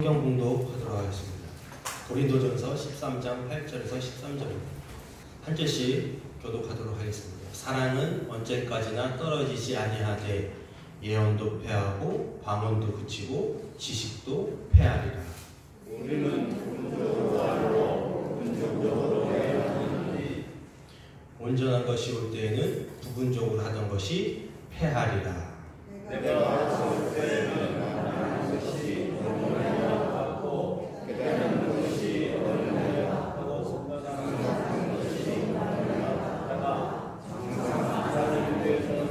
성경 공독하도록 하겠습니다. 고린도전서 13장 8절에서 13절입니다. 한 절씩 교독하도록 하겠습니다. 사랑은 언제까지나 떨어지지 아니하되 예언도 패하고 방언도 그치고 지식도 패하리라. 우리는 부분적으로 알고 부분적으로 해야 하느니 온전한 것이 올 때에는 부분적으로 하던 것이 패하리라. 내가 볼 때에는 하는 것이 온전해야 하고 깨닫는 것이 온전해야 하고 상상하는 것이 온전해야 하다가 상상하는 데서는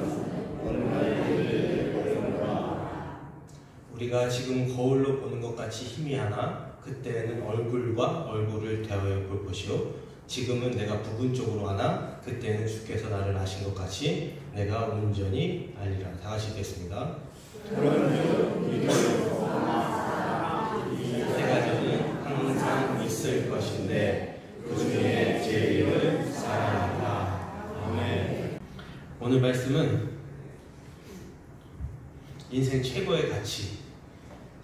온전히 되리라. 우리가 지금 거울로 보는 것 같이 희미하나 그때는 얼굴과 얼굴을 대하여 볼 것이요 지금은 내가 부분적으로 하나 그때는 주께서 나를 아신 것 같이 내가 온전히 알리라. 다 같이 읽겠습니다. 그런즉 이 세 가지는 항상 있을 것인데 그 중에 제일은 사랑이다. 아멘. 오늘 말씀은 인생 최고의 가치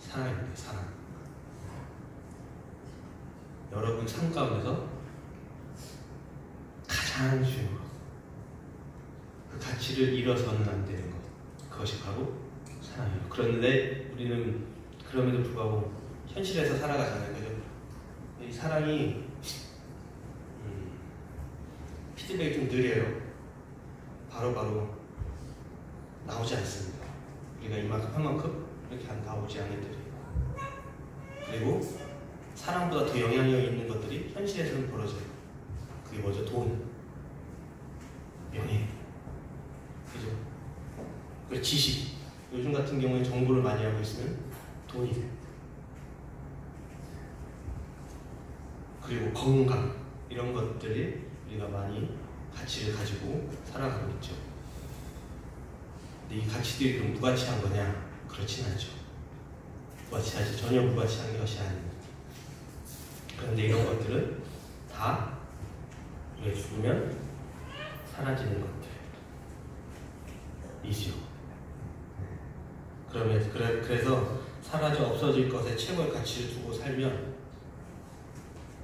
사랑입니다. 사랑. 여러분 삶 가운데서 가장 중요한 것, 그 가치를 잃어서는 안 되는 것, 그것이 바로 사랑이에요. 그런데 우리는 그럼에도 불구하고 현실에서 살아가잖아요. 그죠? 이 사랑이 피드백이 좀 느려요. 바로바로 나오지 않습니다. 우리가 이만큼 한 만큼 이렇게 안 나오지 않는 들이. 그리고 사랑보다 더 영향력 있는 것들이 현실에서는 벌어져요. 그게 뭐죠? 돈, 명예, 그죠? 그리고 지식. 요즘 같은 경우에 정보를 많이 하고 있으면 돈이 돼요. 그리고 건강, 이런 것들이 우리가 많이 가치를 가지고 살아가고 있죠. 근데 이 가치들이 그럼 무가치한 거냐? 그렇진 않죠. 무가치하지, 전혀 무가치한 것이 아닙니다. 그런데 이런 것들은 다 우리가 죽으면 사라지는 것들이죠. 그래서 사라져 없어질 것에 최고의 가치를 두고 살면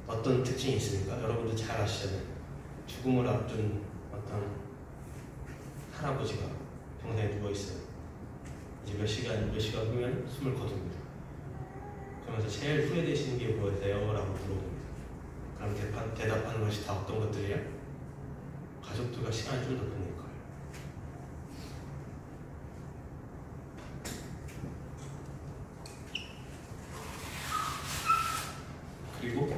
어떤 특징이 있습니까? 여러분도 잘 아시잖아요. 죽음을 앞둔 어떤 할아버지가 병상에 누워있어요. 이제 몇 시간 후면 숨을 거둡니다. 그러면서 제일 후회되시는 게 뭐예요? 라고 물어봅니다. 그럼 대답하는 것이 다 어떤 것들이에요? 가족들과 시간을 좀 더 보낼 거예요. 그리고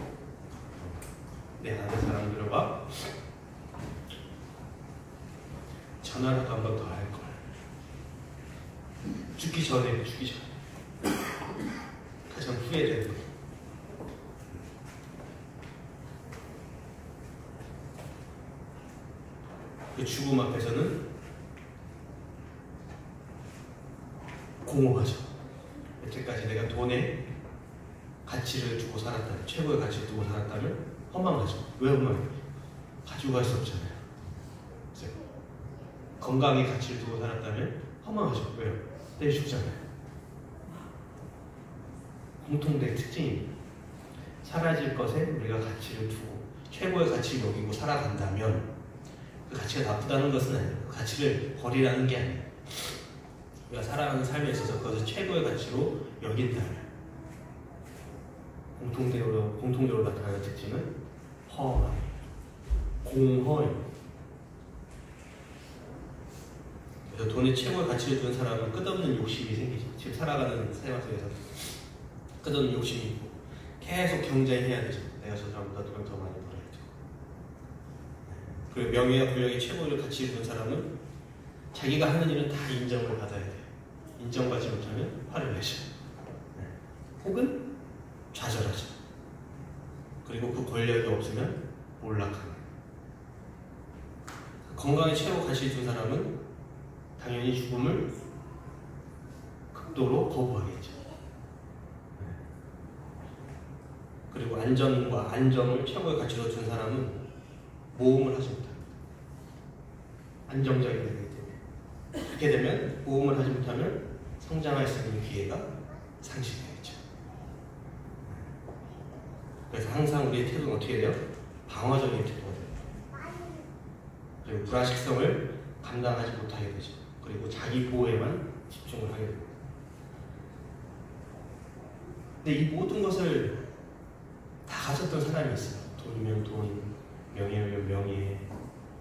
내 아는 사람들과 전화라도 한 번 더 할 거예요. 죽기 전에 가장 후회되는 거예요. 그 죽음 앞에서는 공허하죠. 여태까지 내가 돈에 가치를 두고 살았다면, 최고의 가치를 두고 살았다면 허망하죠. 왜 허망해요? 가지고 갈 수 없잖아요. 그죠? 건강에 가치를 두고 살았다면 허망하죠. 왜요? 내일 죽잖아요. 공통된 특징입니다. 사라질 것에 우리가 가치를 두고 최고의 가치를 여기고 살아간다면 그 가치가 나쁘다는 것은 아니에요. 그 가치를 버리라는 게 아니에요. 우리가 살아가는 삶에 있어서 그것을 최고의 가치로 여긴다면 공통적으로 나타나는 특징은 허망, 공허예요. 그래서 돈에 최고의 가치를 둔 사람은 끝없는 욕심이 생기죠. 지금 살아가는 생활 속에서 끝없는 욕심이 있고 계속 경쟁해야 되죠. 내가 저 사람보다 돈을 더 많이 벌어야죠. 그리고 명예와 권력의 최고의 가치를 둔 사람은 자기가 하는 일은 다 인정을 받아야 돼요. 인정받지 못하면 화를 내죠. 혹은 좌절하죠. 그리고 그 권력이 없으면 몰락하는. 건강에 최고 가치를 둔 사람은 당연히 죽음을 극도로 거부하겠죠. 그리고 안전과 안정을 최고의 가치로 둔 사람은 모험을 하지 못합니다. 안정적이 되기 때문에. 그렇게 되면 모험을 하지 못하면 성장할 수 있는 기회가 상실되겠죠. 그래서 항상 우리의 태도는 어떻게 돼요? 방어적인 태도가 돼요. 그리고 불화식성을 감당하지 못하게 되죠. 그리고 자기 보호에만 집중을 하게 됩니다. 근데 이 모든 것을 다 가졌던 사람이 있어요. 돈이면 돈, 명예면 명예,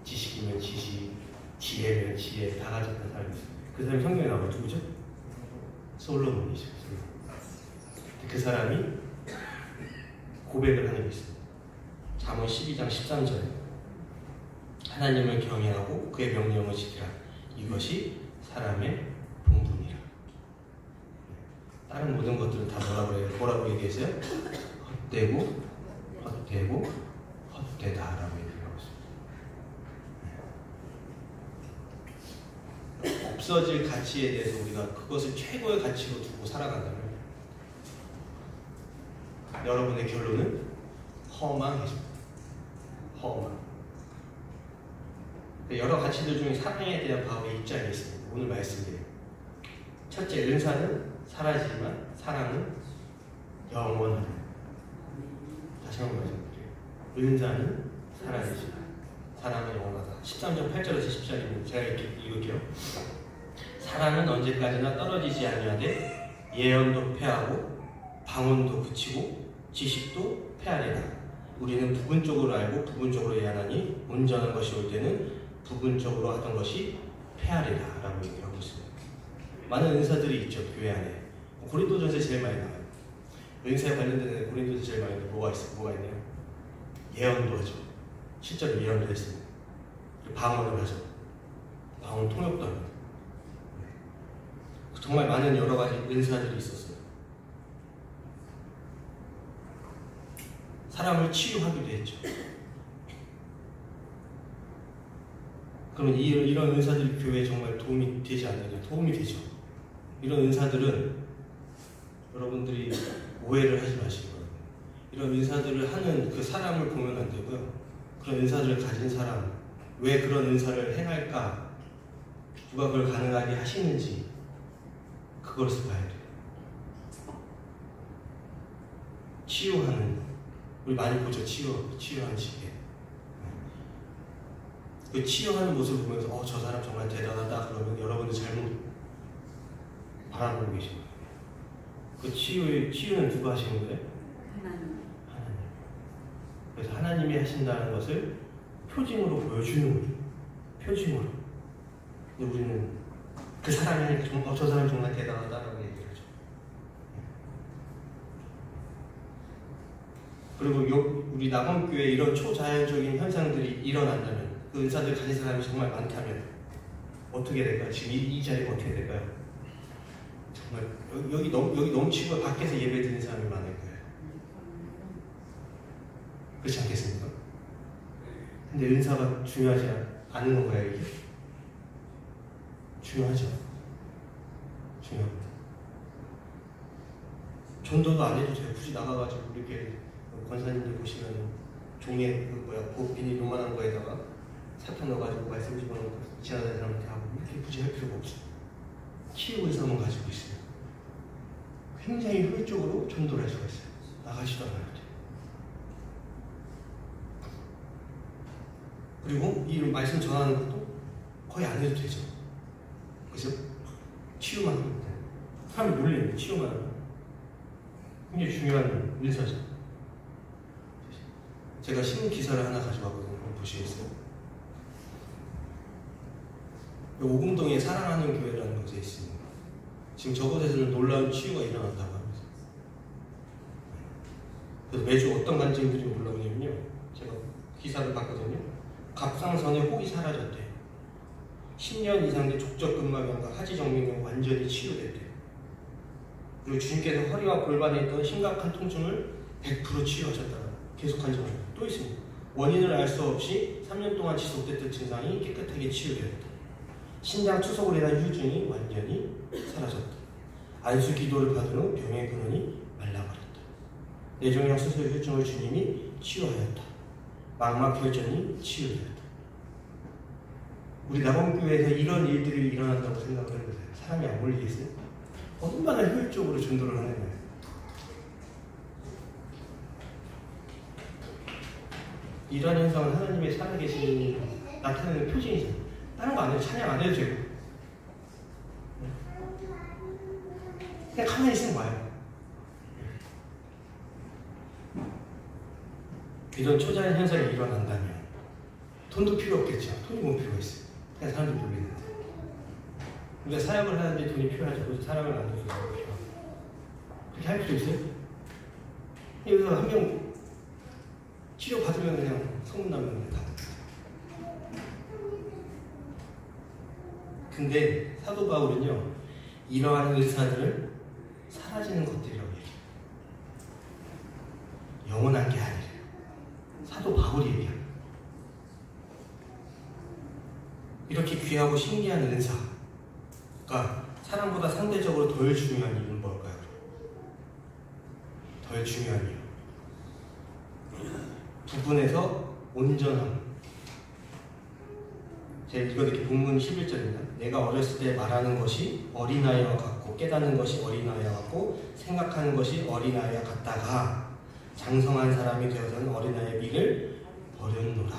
지식이면 지식, 지혜면 지혜, 다 가졌던 사람이 있어요. 그 사람이 성경에 나와 누구죠? 솔로몬이죠. 그 사람이 고백을 하는 게 있습니다. 잠언 12장 13절에 하나님을 경외하고 그의 명령을 지키라. 이것이 사람의 본분이라. 다른 모든 것들은 다 뭐라고 얘기했어요? 헛되고 헛되고 헛되다라고 얘기하고 있습니다. 없어질 가치에 대해서 우리가 그것을 최고의 가치로 두고 살아간다면 여러분의 결론은 허망해집니다. 허망. 여러 가치들 중에 사랑에 대한 바울의 입장이 있습니다. 오늘 말씀드려요. 첫째, 은사는 사라지지만 사랑은 영원하다. 다시 한번 말씀드려요. 은사는 사라지지만 사랑은 영원하다. 13장 8절에서 10절입니다. 제가 이렇게 읽을게요. 사랑은 언제까지나 떨어지지 아니하되 예언도 패하고 방언도 그치고 지식도 패하리라. 우리는 부분적으로 알고 부분적으로 예언하니 온전한 것이 올 때는 부분적으로 하던 것이 패하리라 라고 얘기하고 있습니다. 많은 은사들이 있죠. 교회 안에. 고린도전서에 제일 많이 나와요. 은사에 관련된 고린도전서 제일 많이 나와요. 뭐가 있나요? 예언도 하죠. 실제로 예언도 했습니다. 그리고 방언을 하죠. 방언 통역도 합니다. 정말 많은 여러 가지 은사들이 있었어요. 사람을 치유하기도 했죠. 그러면 이런 은사들이 교회에 정말 도움이 되지 않느냐? 도움이 되죠. 이런 은사들은 여러분들이 오해를 하지 마시기 바랍니다. 이런 은사들을 하는 그 사람을 보면 안 되고요. 그런 은사들을 가진 사람, 왜 그런 은사를 행할까? 누가 그걸 가능하게 하시는지 그것을 봐야 돼요. 치유하는, 우리 많이 보죠. 치유하는 시계. 그 치유하는 모습을 보면서 저 사람 정말 대단하다 그러면 여러분들 잘못 바라보고 계십니다. 그 치유는 누가 하시는 거예요? 하나님. 그래서 하나님이 하신다는 것을 표징으로 보여주는 거예요. 표징으로. 근데 우리는 그 사람이 하니까 저 사람 정말 대단하다라고 얘기를 하죠. 그리고 우리 나범교회에 이런 초자연적인 현상들이 일어난다면, 그 은사들 가진 사람이 정말 많다면 어떻게 될까요? 지금 이 자리가 어떻게 될까요? 정말 여기 넘치고 밖에서 예배 드리는 사람이 많을 거예요. 그렇지 않겠습니까? 근데 은사가 중요하지 않은 건가요, 이게? 중요하죠. 중요합니다. 전도도 안 해도 돼요. 굳이 나가가지고 이렇게 권사님들 보시면 종이에 비닐 요만한 거에다가 사탕 넣어가지고 말씀 집어넣고 지나다니는 사람한테 하고 이렇게 굳이 할 필요가 없어요. 키우고 있어만 가지고 있어요. 굉장히 효율적으로 전도를 할 수가 있어요. 나가지도 않아요. 그리고 이 말씀 전하는 것도 거의 안 해도 되죠. 그래서 치유만 하면 돼요. 사람이 놀리는데 치유만 하면 굉장히 중요한 은사죠. 제가 신문 기사를 하나 가져왔거든요. 한번 보시겠어요? 오금동에 사랑하는 교회라는 곳에 있습니다. 지금 저곳에서는 놀라운 치유가 일어난다고 합니다. 그래서 매주 어떤 간증들이 올라오냐면요. 제가 기사를 봤거든요. 갑상선의 혹이 사라졌대요. 10년 이상 된 족저근막염과 하지정맥염 완전히 치유됐대요. 그리고 주님께서 허리와 골반에 있던 심각한 통증을 100% 치유하셨다고 계속 간증합니다. 또 있습니다. 원인을 알 수 없이 3년 동안 지속됐던 증상이 깨끗하게 치유되었다. 신장 투석으로 인한 휴증이 완전히 사라졌다. 안수 기도를 받은 후 병의 근원이 말라버렸다. 뇌종양 수술 휴증을 주님이 치유하였다. 망막 혈전이 치유되었다. 우리 나범교회에서 이런 일들이 일어난다고 생각을 해보세요. 사람이 안 몰리겠어요? 얼마나 효율적으로 전도를 하는 거예요. 이러한 현상은 하나님의 살아계신 나타내는 표징이잖아요. 다른 거 안 해도 찬양 안 해도 되고 그냥 가만히 있으면 와요. 이런 초자연 현상이 일어난다면 돈도 필요 없겠죠. 돈이 뭐 필요가 있어요. 그냥 사람들 돌리는데. 우리가 사역을 하는데 돈이 필요하죠. 사람을 안 줘서 필요하고. 그렇게 할 필요 있어요? 여기서 한 명 치료 받으면 그냥 소문나면 다. 근데 사도 바울은요, 이러한 의사들을 사라지는 것들이라고 얘기해요. 영원한 게 아니래요. 사도 바울이 얘기해요. 이렇게 귀하고 신기한 은사가 사랑보다 상대적으로 덜 중요한 이유는 뭘까요? 덜 중요한 이유. 부분에서 온전함. 제가 이거 본문 11절입니다. 내가 어렸을 때 말하는 것이 어린아이와 같고 깨닫는 것이 어린아이와 같고 생각하는 것이 어린아이와 같다가 장성한 사람이 되어서는 어린아이의 미를 버렸노라.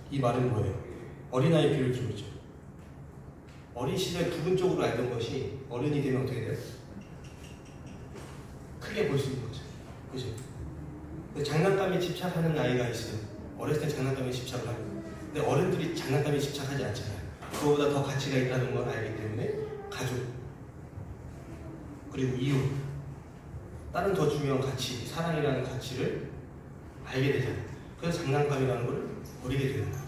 이 말은 뭐예요? 어린아이 비를 주고 있죠. 어린 시절 부분적으로 알던 것이 어른이 되면 어떻게 돼요? 크게 볼 수 있는 거죠. 그죠? 장난감에 집착하는 아이가 있어요. 어렸을 때 장난감에 집착을 하고. 근데 어른들이 장난감에 집착하지 않잖아요. 그거보다 더 가치가 있다는 걸 알기 때문에 가족, 그리고 이웃, 다른 더 중요한 가치, 사랑이라는 가치를 알게 되잖아요. 그래서 장난감이라는 걸 버리게 되는 거예요.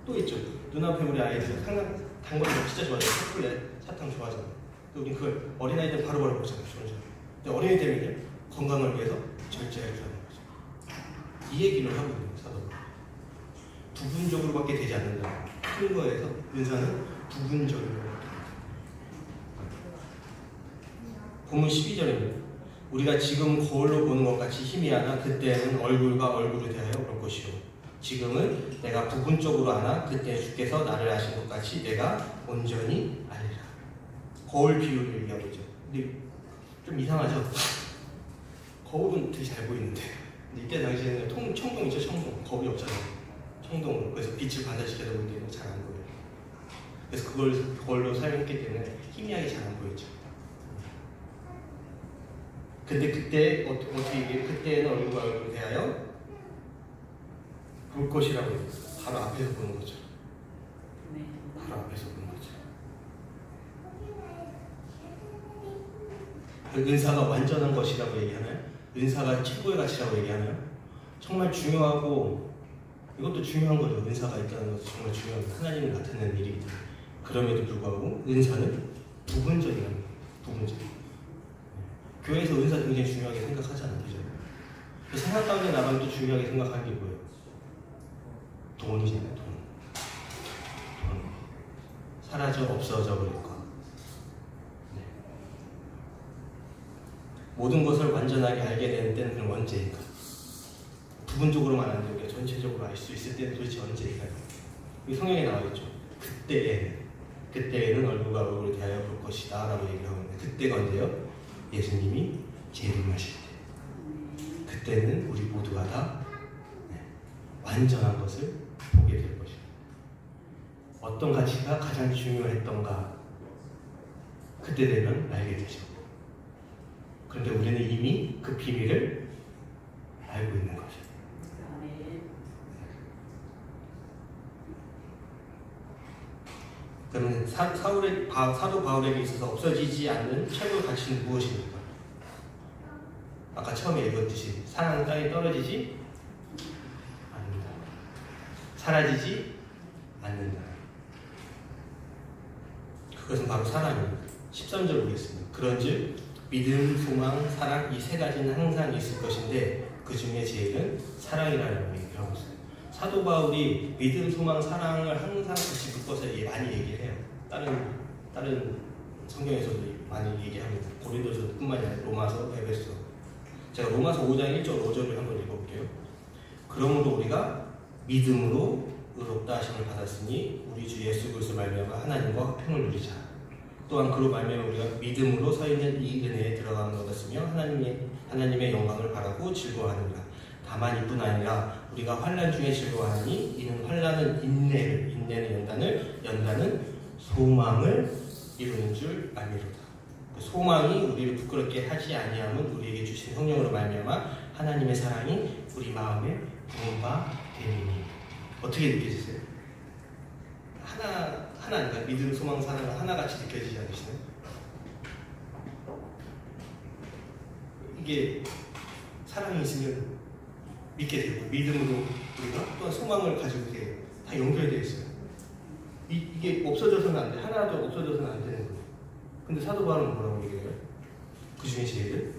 또 있죠. 눈앞에 우리 아이들 단 거 진짜 좋아해요. 초콜릿, 사탕 좋아하잖아요. 우린 그걸 어린아이들은 바로바로 먹잖아요. 근데 어린이 되면요, 건강을 위해서 절제해야 되는 거죠. 이 얘기를 하고 있는 거예요. 사도가. 부분적으로밖에 되지 않는다. 큰 거에서 은사는 부분적으로. 본문 12절입니다. 우리가 지금 거울로 보는 것 같이 희미하나 그때는 얼굴과 얼굴을 대하여 볼 것이요. 지금은 내가 부분적으로 아나 그때 주께서 나를 아신 것 같이 내가 온전히 알리라. 거울 비유를 얘기하고 있죠. 근데 좀 이상하죠? 거울은 되게 잘 보이는데, 근데 이때 당시에는 청동 있죠? 청동. 거울이 없잖아요. 청동으로. 그래서 빛을 반사시켜서 보이는데 잘 안 보여요. 그래서 그걸 거울로 사용했기 때문에 희미하게 잘 안 보였죠. 근데 그때 어떻게 얘기해요? 그때는 얼굴과 얼굴을 대하여 볼 것이라고 해요. 바로 앞에서 보는 거죠. 바로 앞에서 보는 거죠. 은사가 완전한 것이라고 얘기하나요? 은사가 최고의 가치라고 얘기하나요? 정말 중요하고, 이것도 중요한 거죠. 은사가 있다는 것은 정말 중요한 거예요. 하나님을 나타내는 일이기 때문에. 그럼에도 불구하고 은사는 부분적이라는 거예요. 부분적. 교회에서 은사 굉장히 중요하게 생각하잖아요. 그죠? 생각 가운데 나가면 또 중요하게 생각하는 게 뭐예요? 돈이잖아요. 돈. 사라져 없어져 버릴 것. 네. 모든 것을 완전하게 알게 되는 때는 그럼 언제인가? 부분적으로만 안 되고 전체적으로 알 수 있을 때는 도대체 언제인가요? 이 성경에 나와 있죠. 그때에는 얼굴과 얼굴을 대하여 볼 것이다 라고 얘기를 하고 있는데, 그때가 언제요? 예수님이 재림하실 때. 그때는 우리 모두가 다 완전한 것을 보게 될 것입니다. 어떤 가치가 가장 중요했던가 그때 되면 알게 되죠. 그런데 우리는 이미 그 비밀을 알고 있는 거죠. 그러면 사도 바울에게 있어서 없어지지 않는 최고의 가치는 무엇입니까? 아까 처음에 읽었듯이 사랑은 땅에 떨어지지 않는다. 사라지지 않는다. 그것은 바로 사랑입니다. 13절 보겠습니다. 그런즉 믿음, 소망, 사랑 이 세 가지는 항상 있을 것인데 그 중에 제일은 사랑이라는 얘기를 하고 있어요. 사도 바울이 믿음, 소망, 사랑을 항상 같이 묶어서 많이 얘기를 해요. 다른 성경에서도 많이 얘기합니다. 고린도서뿐만 아니라 로마서, 에베소. 제가 로마서 5장 1절 5절을 한번 읽어볼게요. 그러므로 우리가 믿음으로 의롭다 하심을 받았으니 우리 주 예수 그리스도 말미암아 하나님과 화평을 누리자. 또한 그로 말미암아 우리가 믿음으로 서 있는 이 은혜에 들어가는 것 같으며 하나님의 영광을 바라고 즐거워하느니라. 다만 이뿐 아니라 우리가 환난 중에 즐거워하니 이는 환난은 인내는 연단은 소망을 이루는 줄 알미로다. 소망이 우리를 부끄럽게 하지 아니함은 우리에게 주신 성령으로 말미암아 하나님의 사랑이 우리 마음에 부은 바 되니. 어떻게 느껴지세요? 하나인가? 믿음, 소망, 사랑은 하나같이 느껴지지 않으시나요? 이게 사랑이 있으면 믿게 되고, 믿음으로 우리가 또한 소망을 가지고 이렇게 다 연결되어 있어요. 이게 없어져서는 안 돼. 하나도 없어져서는 안 되는 거예요. 근데 사도 바울은 뭐라고 얘기해요? 그 중에 제일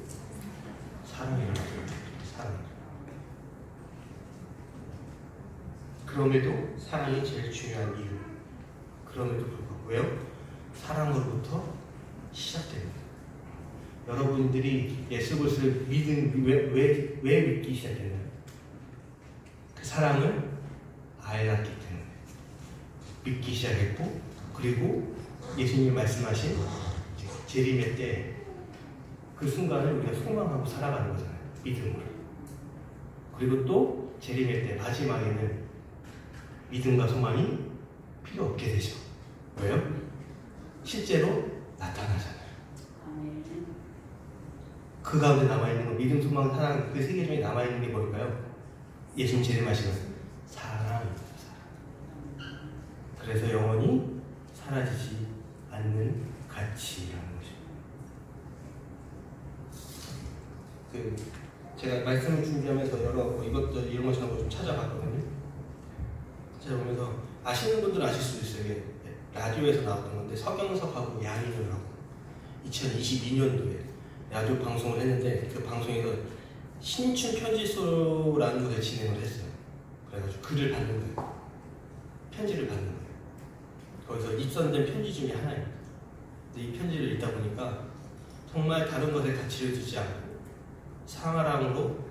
사랑이라고 해요. 사랑. 그럼에도 사랑이 제일 중요한 이유. 그럼에도 불구하고 왜요? 사랑으로부터 시작됩니다. 여러분들이 예수 그리스도를 왜 믿기 시작했나요? 그 사랑을 알았기 때문에 믿기 시작했고, 그리고 예수님이 말씀하신 재림의 때 그 순간을 우리가 소망하고 살아가는 거잖아요. 믿음으로. 그리고 또 재림의 때 마지막에는 믿음과 소망이 필요 없게 되죠. 왜요? 실제로 나타나잖아요. 그 가운데 남아있는 거, 믿음, 소망, 사랑, 그 세 개 중에 남아있는 게 뭘까요? 예수님 재림하시는 사랑입니다. 사랑. 그래서 영원히 사라지지 않는 가치라는 것입니다. 제가 말씀을 준비하면서 이것도 이런 것 저런 거 좀 찾아봤거든요. 찾아보면서 아시는 분들은 아실 수도 있어요. 이게 라디오에서 나왔던 건데, 서경석하고 양인우라고 2022년도에 라디오 방송을 했는데, 그 방송에서 신춘 편지소라는 곳에 진행을 했어요. 그래가지고 글을 받는 거예요. 편지를 받는 거예요. 거기서 입선된 편지 중에 하나입니다. 근데 이 편지를 읽다 보니까 정말 다른 것에 가치를 두지 않고 사랑으로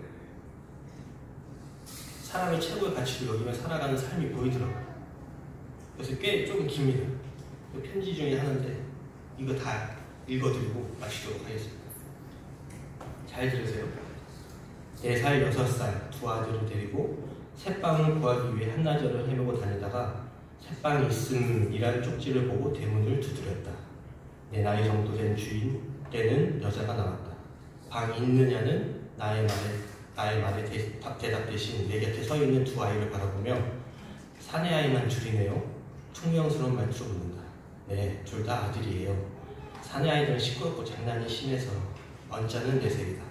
사랑을 최고의 가치로 여기며 살아가는 삶이 보이더라고요. 그래서 꽤 조금 깁니다. 그 편지 중에 하나인데 이거 다 읽어드리고 마치도록 하겠습니다. 잘 들으세요. 4살, 6살 두 아들을 데리고 새빵을 구하기 위해 한나절을 헤매고 다니다가 새빵이 있음이란 쪽지를 보고 대문을 두드렸다. 내 나이 정도 된 주인 때는 여자가 나왔다. 방이 있느냐는 나의 말에 대답 대신 내 곁에 서 있는 두 아이를 바라보며 사내 아이만 줄이네요. 퉁명스러운 말투로 묻는다. 네, 둘 다 아들이에요. 사내 아이들은 시끄럽고 장난이 심해서 언짢은 내색이다.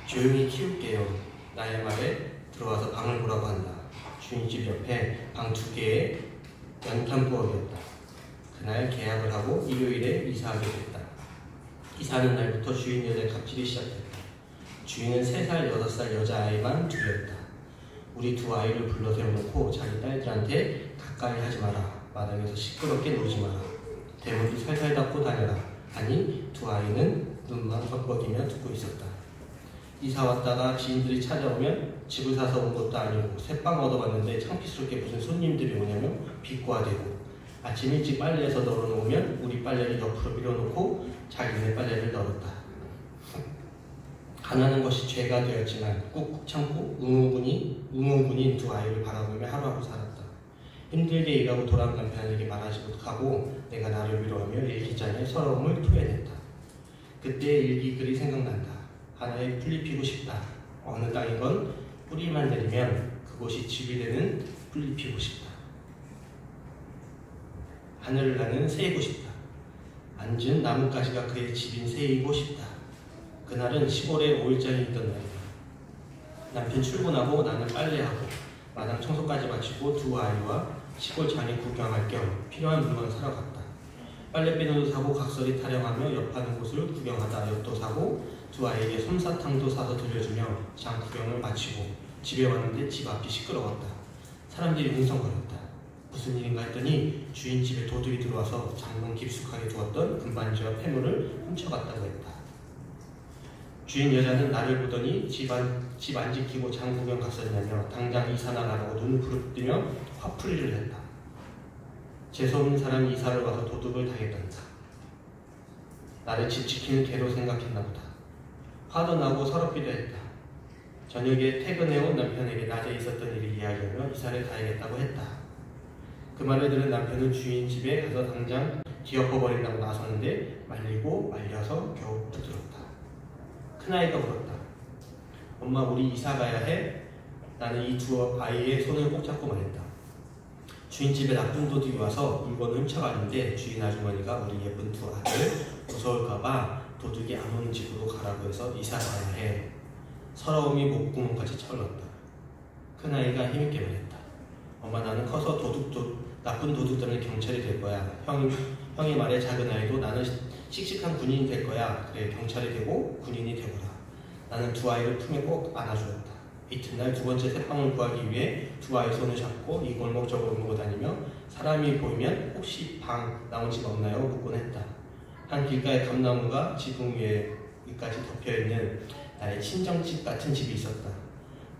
조용히 키울게요. 나의 말에 들어와서 방을 보라고 한다. 주인집 옆에 방 2개의 연탄부엌이었다. 그날 계약을 하고 일요일에 이사하게 됐다. 이사하는 날부터 주인 여자의 갑질이 시작됐다. 주인은 3살, 6살 여자아이만 둘이었다. 우리 두 아이를 불러 세워놓고 자기 딸들한테 가까이 하지 마라. 마당에서 시끄럽게 놀지 마라. 대문도 살살 닫고 다녀라. 아니, 두 아이는 눈만 벅벅이며 듣고 있었다. 이사 왔다가 지인들이 찾아오면 집을 사서 온 것도 아니고 새빵 얻어봤는데 창피스럽게 무슨 손님들이 오냐며 비꼬아대고, 아침 일찍 빨래해서 널어놓으면 우리 빨래를 옆으로 밀어놓고 자기네 빨래를 널었다. 가난한 것이 죄가 되었지만 꾹꾹 참고 웅웅군인 두 아이를 바라보며 하루하루 살았다. 힘들게 일하고 돌아온 남편에게 말하지 못하고 내가 나를 위로하며 일기장에 서러움을 토해냈다. 그때 일기글이 생각난다. 하나에 풀잎 피고 싶다. 어느 땅이건 뿌리만 내리면 그곳이 집이 되는 풀잎 피고 싶다. 하늘을 나는 새이고 싶다. 앉은 나뭇가지가 그의 집인 새이고 싶다. 그날은 시골에 5일장이 있던 날이다. 남편 출근하고 나는 빨래하고 마당 청소까지 마치고 두 아이와 시골 장에 구경할 겸 필요한 물건을 사러 갔다. 빨래비누도 사고 각설이 타령하며 옆하는 곳을 구경하다 엿도 사고 두 아이에게 솜사탕도 사서 들려주며 장 구경을 마치고 집에 왔는데 집 앞이 시끄러웠다. 사람들이 웅성거렸다. 무슨 일인가 했더니 주인 집에 도둑이 들어와서 장롱 깊숙하게 두었던 금반지와 폐물을 훔쳐갔다고 했다. 주인 여자는 나를 보더니 집 안 지키고 장 구경 갔었냐며 당장 이사 나가라고 눈을 부릅뜨며 화풀이를 했다. 재수없는 사람이 이사를 와서 도둑을 당했단다. 나를 집 지키는 개로 생각했나 보다. 화도 나고 서럽기도 했다. 저녁에 퇴근해온 남편에게 낮에 있었던 일을 이야기하며 이사를 가야겠다고 했다. 그 말을 들은 남편은 주인 집에 가서 당장 뒤엎어버린다고 나섰는데 말리고 말려서 겨우 붙들었다. 큰아이가 울었다. 엄마, 우리 이사 가야 해? 나는 이 두 아이의 손을 꼭 잡고 말했다. 주인집에 나쁜 도둑이 와서 물건을 훔쳐가는데 주인 아주머니가 우리 예쁜 두 아들 무서울까봐 도둑이 안 오는 집으로 가라고 해서 이사 가야 해. 서러움이 목구멍까지 차올랐다. 큰아이가 힘있게 말했다. 엄마, 나는 커서 나쁜 도둑 때문에 경찰이 될 거야. 형이 말해 작은아이도 나는 씩씩한 군인이 될 거야. 그래, 경찰이 되고 군인이 되거라. 나는 두 아이를 품에 꼭 안아주었다. 이튿날 두 번째 새빵을 구하기 위해 두 아이 손을 잡고 이 골목 저 골목을 다니며 사람이 보이면 혹시 방 나온 집 없나요? 묻곤 했다. 한 길가에 감나무가 지붕 위에까지 덮여있는 나의 친정집 같은 집이 있었다.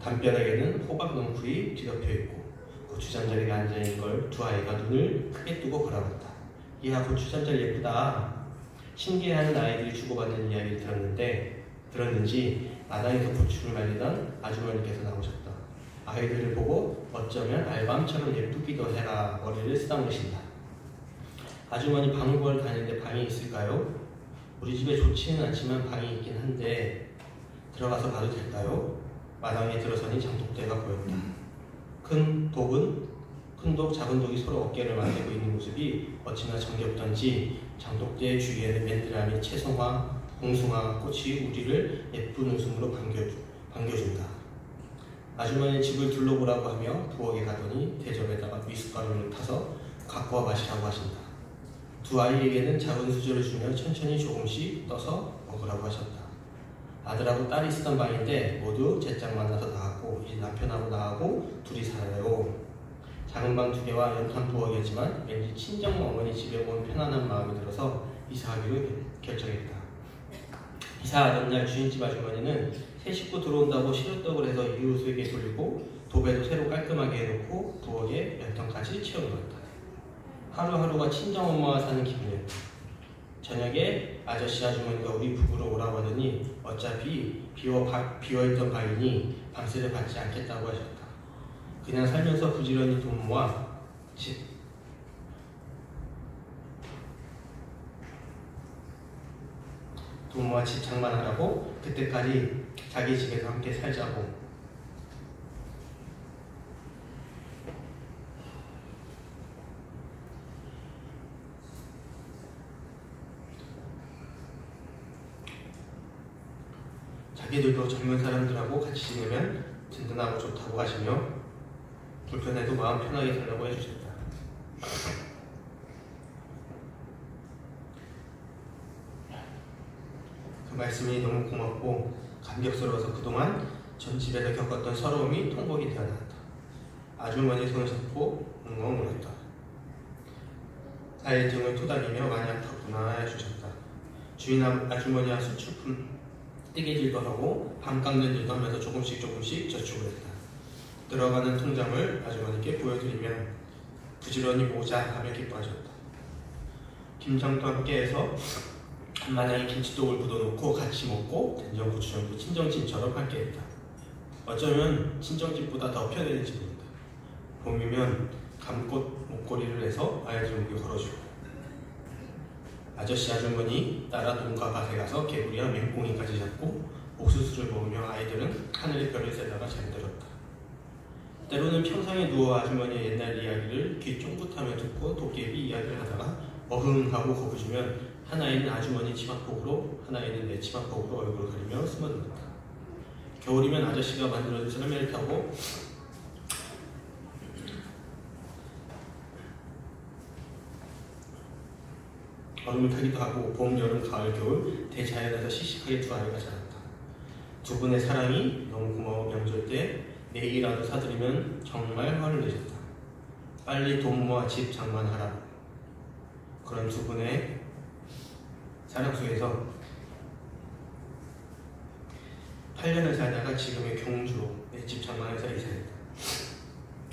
담벼락에는 호박 넝쿨이 뒤덮여 있고 고추잠자리에 앉아있는 걸 두 아이가 눈을 크게 뜨고 바라봤다. 이야, 고추잠자리 예쁘다. 신기해하는 아이들이 주고받는 이야기를 들었는지 마당에서 고추를 말리던 아주머니께서 나오셨다. 아이들을 보고 어쩌면 알밤처럼 예쁘기도 해라 머리를 쓰다무신다. 아주머니 방을 보러 다니는데 방이 있을까요? 우리 집에 좋지는 않지만 방이 있긴 한데 들어가서 봐도 될까요? 마당에 들어서니 장독대가 보였다. 큰 독, 작은 독이 서로 어깨를 맞대고 있는 모습이 어찌나 정겹던지 장독대 주위에는 맨드라미, 채송화, 봉숭아 꽃이 우리를 예쁜 웃음으로 반겨준다. 아주머니 집을 둘러보라고 하며 부엌에 가더니 대접에다가 미숫가루를 타서 갖고 와 마시라고 하신다. 두 아이에게는 작은 수저를 주며 천천히 조금씩 떠서 먹으라고 하셨다. 아들하고 딸이 쓰던 방인데 모두 제짝 만나서 나갔고 이제 남편하고 나하고 둘이 살아요. 작은 방 2개와 연탄 부엌이었지만 왠지 친정 어머니 집에 온 편안한 마음이 들어서 이사하기로 결정했다. 이사하던 날 주인집 아주머니는 새 식구 들어온다고 시루떡을 해서 이웃에게 돌리고 도배도 새로 깔끔하게 해놓고 부엌에 연탄까지 채워놓았다. 하루하루가 친정엄마와 사는 기분이었다. 저녁에 아저씨 아주머니가 우리 부부로 오라고 하더니 어차피 비어있던 방이니 밤새를 받지 않겠다고 하셨다. 그냥 살면서 부지런히 돈 모아 집 장만하라고 그때까지 자기 집에서 함께 살자고. 자기들도 젊은 사람들하고 같이 지내면 든든하고 좋다고 하시며 불편해도 마음 편하게 살라고 해주셨다. 그 말씀이 너무 고맙고 감격스러워서 그동안 전 집에서 겪었던 서러움이 통곡이 되어나왔다. 아주머니 손을 잡고 웅엉 울었다. 나의 등을 토닥이며 많이 아팠구나 해주셨다. 주인 아주머니와 수출품 뜨개질도 하고 밤 깎는 일도 하면서 조금씩 저축을 했다. 들어가는 통장을 아주머니께 보여드리면 부지런히 모자 하며 기뻐하셨다. 김장도 함께 해서 한마당에 김치독을 묻어놓고 같이 먹고 된장고추장도 친정집처럼 함께했다. 어쩌면 친정집보다 더 편해질지 모른다. 봄이면 감꽃 목걸이를 해서 아이들 목에 걸어주고 아저씨 아주머니 따라 농가 밭에 가서 개구리와 맹꽁이까지 잡고 옥수수를 먹으며 아이들은 하늘의 별을 세다가 잠들었다. 때로는 평상에 누워 아주머니의 옛날 이야기를 귀 쫑긋하며 듣고 도깨비 이야기를 하다가 어흥하고 거부주면 한 아이는 아주머니 치마폭으로 한 아이는 내 치마폭으로 얼굴을 가리며 숨어들었다. 겨울이면 아저씨가 만들어준 썰매를 타고 얼음을 타기도 하고 봄, 여름, 가을, 겨울 대자연에서 시시하게 두 아이가 자랐다. 두 분의 사랑이 너무 고마워 명절 때 내일이라도 사드리면 정말 화를 내셨다. 빨리 돈 모아 집 장만하라. 그런 두 분의 사랑 속에서 8년을 살다가 지금의 경주로 내 집 장만해서 이사했다.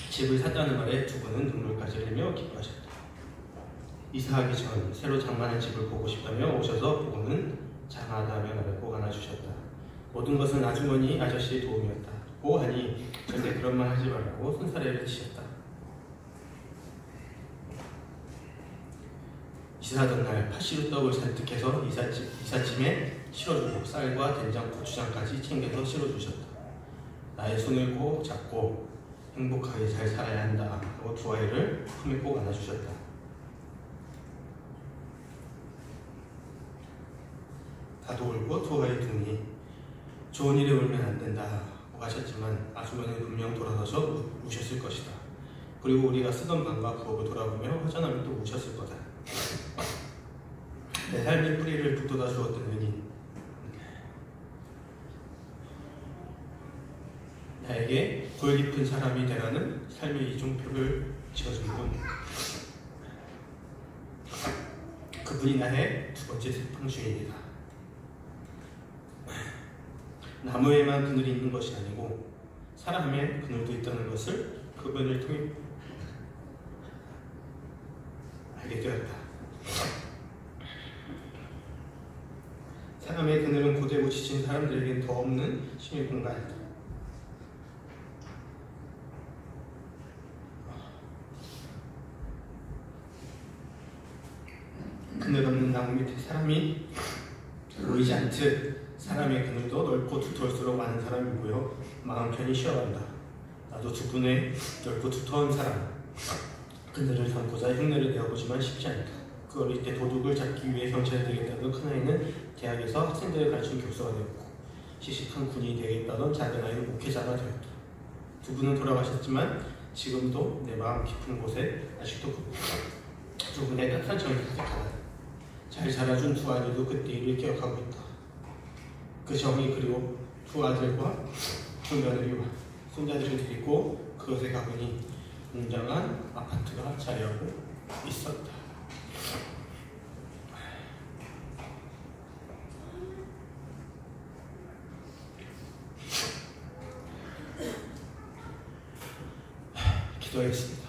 집을 샀다는 말에 두 분은 눈물까지 흘리며 기뻐하셨다. 이사하기 전 새로 장만한 집을 보고 싶다며 오셔서 보고는 장하다며 나를 꼭 안아주셨다. 모든 것은 아주머니 아저씨의 도움이었다. 고 하니 절대 그런 말 하지 말라고 손사래를 치셨다. 이사하던 날 팥시루 떡을 잔뜩 해서 이삿짐에 실어주고 쌀과 된장, 고추장까지 챙겨서 실어주셨다. 나의 손을 꼭 잡고 행복하게 잘 살아야 한다 하고 두 아이를 품에 꼭 안아주셨다. 나도 울고 두 아이 둥이 좋은 일에 울면 안 된다고 하셨지만 아주머니는 분명 돌아서서 우셨을 것이다. 그리고 우리가 쓰던 방과 부엌을 돌아보며 허전하면 또 우셨을 거다. 내 삶의 뿌리를 북돋아 주었던 은인, 나에게 골 깊은 사람이 되라는 삶의 이종표를 지어준 분, 그분이 나의 두 번째 세팡주인이다. 나무에만 그늘이 있는 것이 아니고 사람에 그늘도 있다는 것을 그분을 통해 알게 되었다. 사람의 그늘은 고되고 지친 사람들에겐 더 없는 심의 공간이다. 그늘 없는 나무 밑에 사람이 보이지 않듯 사람의 그늘도 넓고 두터울수록 많은 사람이 모여 마음 편히 쉬어간다. 나도 두 분의 넓고 두터운 사람, 그늘을 삼고자 흉내를 내어보지만 쉽지 않다. 그 어릴 때 도둑을 잡기 위해 경찰이 되겠다던 큰아이는 대학에서 학생들을 가르치는 교수가 되었고, 시식한 군인이 되겠다던 작은아이는 목회자가 되었다. 두 분은 돌아가셨지만 지금도 내 마음 깊은 곳에 아직도 두 분의 따뜻한 정이 가득하다. 잘 자라준 두 아들도 그때 일을 기억하고 있다. 그 정이 그리고 두 아들과 두 며느리와 손자들을 데리고 그것에 가보니 웅장한 아파트가 자리하고 있었다. 기도하겠습니다.